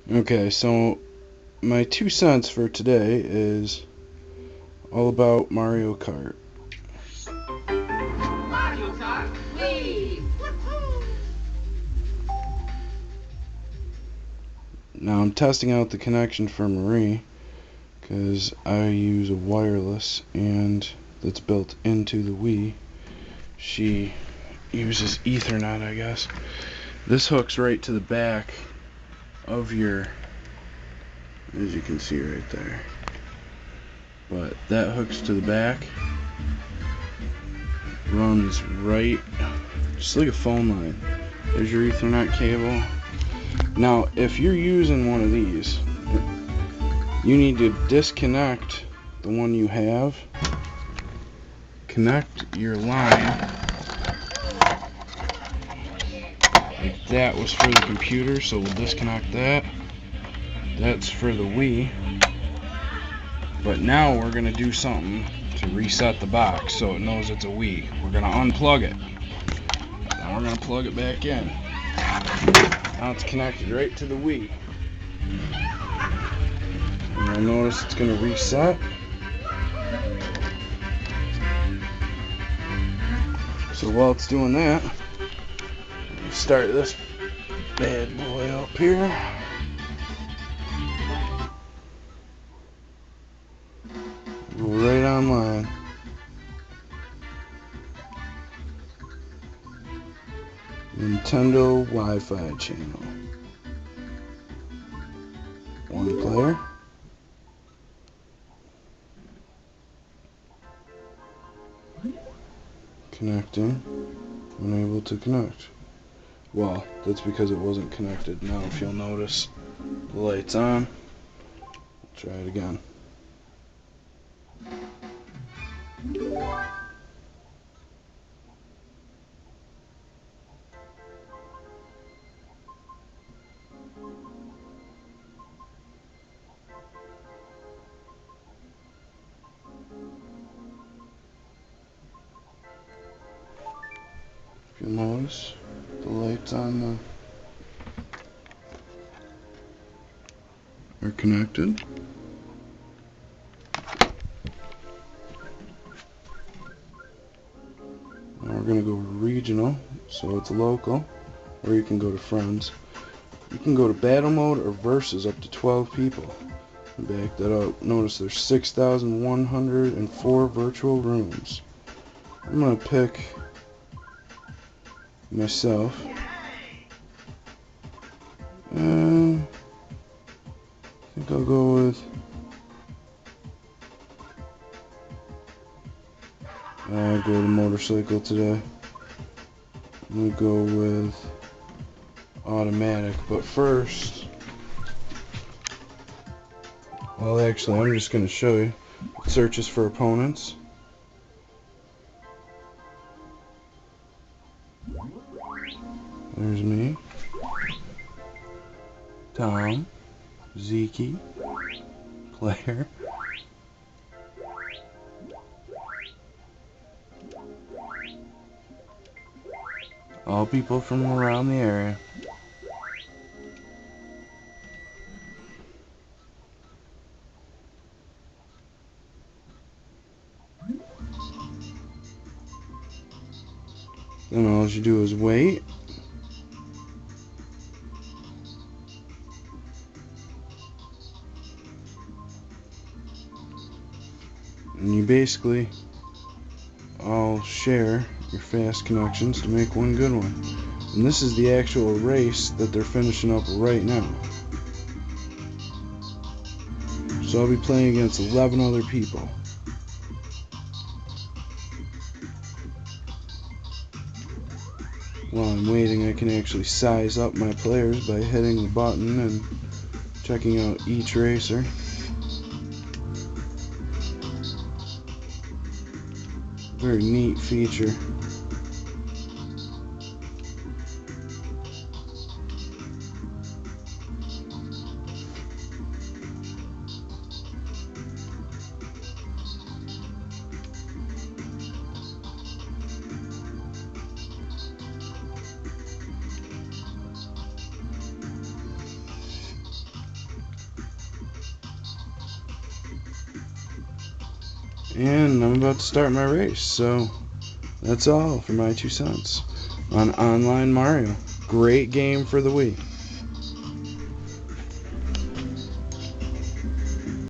Okay, so my 2 cents for today is all about Mario Kart. Mario Kart, Wii! Now I'm testing out the connection for Marie because I use a wireless and that's built into the Wii. She uses Ethernet, I guess. This hooks right to the back of your, as you can see right there. But that hooks to the back, runs right, just like a phone line. There's your Ethernet cable. Now, if you're using one of these, you need to disconnect the one you have, connect your line. Like that was for the computer, so we'll disconnect that. That's for the Wii. But now we're going to do something to reset the box so it knows it's a Wii. We're going to unplug it. Now we're going to plug it back in. Now it's connected right to the Wii. And you'll notice it's going to reset. So while it's doing that, start this bad boy up here. Go right online. Nintendo Wi-Fi channel. One player. Connecting. Unable to connect. Well, that's because it wasn't connected. Now if you'll notice, the light's on. Try it again. If you'll notice, the lights on are connected. Now we're going to go regional, so it's local, or you can go to friends. You can go to battle mode or versus up to 12 people. Back that up. Notice there's 6,104 virtual rooms. I'm going to pick myself. I think I'll go with I'll go to motorcycle today. I'm gonna go with automatic, but first, well, actually, I'm just gonna show you. It searches for opponents. There's me, Tom, Zeke, player. All people from around the area. Then all you do is wait. And you basically all share your fast connections to make one good one. And this is the actual race that they're finishing up right now. So I'll be playing against 11 other people. While I'm waiting, I can actually size up my players by hitting the button and checking out each racer. Very neat feature. And I'm about to start my race, so that's all for my 2 cents on Online Mario. Great game for the Wii.